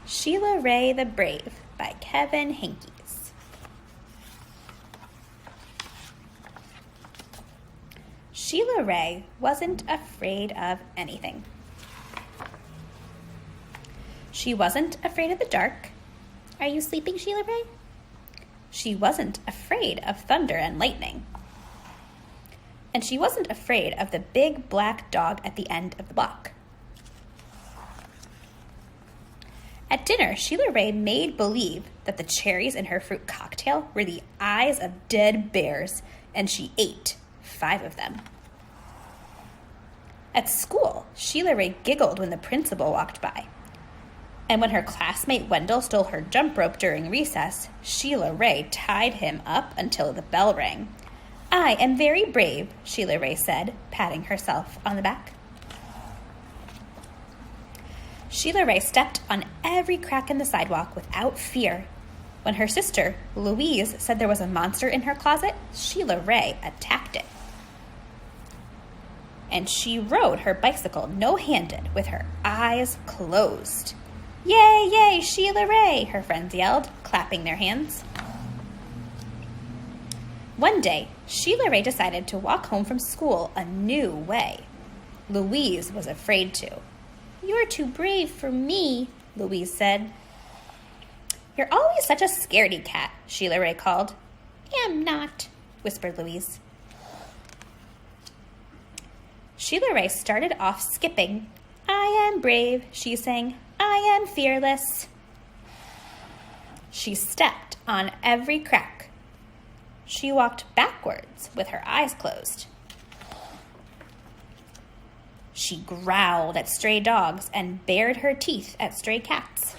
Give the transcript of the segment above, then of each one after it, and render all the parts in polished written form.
Shelia Ray the Brave by Kevin Henkes. Shelia Ray wasn't afraid of anything. She wasn't afraid of the dark. Are you sleeping, Shelia Ray? She wasn't afraid of thunder and lightning. And she wasn't afraid of the big black dog at the end of the block. At dinner, Shelia Ray made believe that the cherries in her fruit cocktail were the eyes of dead bears, and she ate 5 of them. At school, Shelia Ray giggled when the principal walked by. And when her classmate Wendell stole her jump rope during recess, Shelia Ray tied him up until the bell rang. "I am very brave," Shelia Ray said, patting herself on the back. Shelia Ray stepped on every crack in the sidewalk without fear. When her sister, Louise, said there was a monster in her closet, Shelia Ray attacked it. And she rode her bicycle no-handed with her eyes closed. "Yay, yay, Shelia Ray," her friends yelled, clapping their hands. One day, Shelia Ray decided to walk home from school a new way. Louise was afraid to. "You're too brave for me," Louise said. "You're always such a scaredy cat," Shelia Ray called. "Am not," whispered Louise. Shelia Ray started off skipping. "I am brave," she sang. "I am fearless." She stepped on every crack. She walked backwards with her eyes closed. She growled at stray dogs and bared her teeth at stray cats.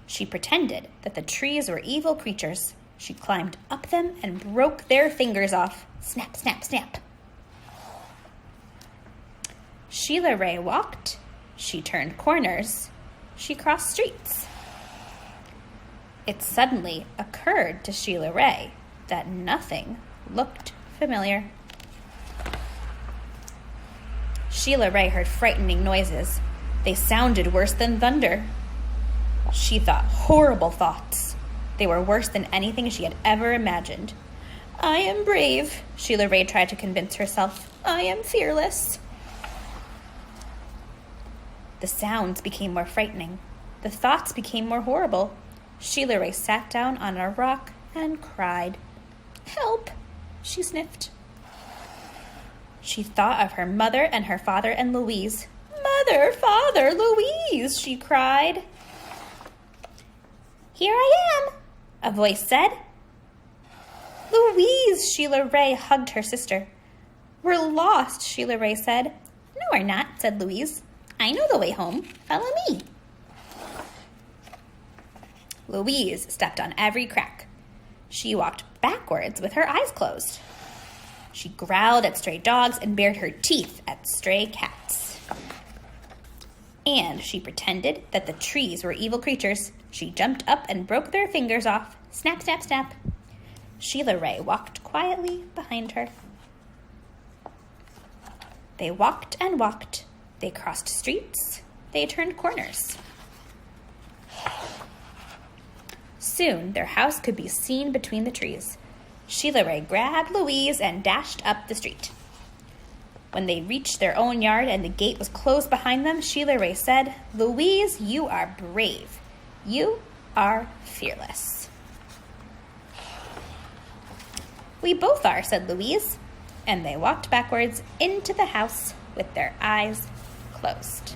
She pretended that the trees were evil creatures. She climbed up them and broke their fingers off. Snap, snap, snap. Shelia Ray walked. She turned corners. She crossed streets. It suddenly occurred to Shelia Ray that nothing looked familiar. Shelia Ray heard frightening noises. They sounded worse than thunder. She thought horrible thoughts. They were worse than anything she had ever imagined. "I am brave," Shelia Ray tried to convince herself. "I am fearless." The sounds became more frightening. The thoughts became more horrible. Shelia Ray sat down on a rock and cried. "Help," she sniffed. She thought of her mother and her father and Louise. "Mother, father, Louise," she cried. "Here I am," a voice said. "Louise," Shelia Ray hugged her sister. "We're lost," Shelia Ray said. "No, we're not," said Louise. "I know the way home. Follow me." Louise stepped on every crack. She walked backwards with her eyes closed. She growled at stray dogs and bared her teeth at stray cats. And she pretended that the trees were evil creatures. She jumped up and broke their fingers off. Snap, snap, snap. Shelia Ray walked quietly behind her. They walked and walked. They crossed streets. They turned corners. Soon, their house could be seen between the trees. Shelia Ray grabbed Louise and dashed up the street. When they reached their own yard and the gate was closed behind them, Shelia Ray said, "Louise, you are brave. You are fearless." "We both are," said Louise, and they walked backwards into the house with their eyes closed.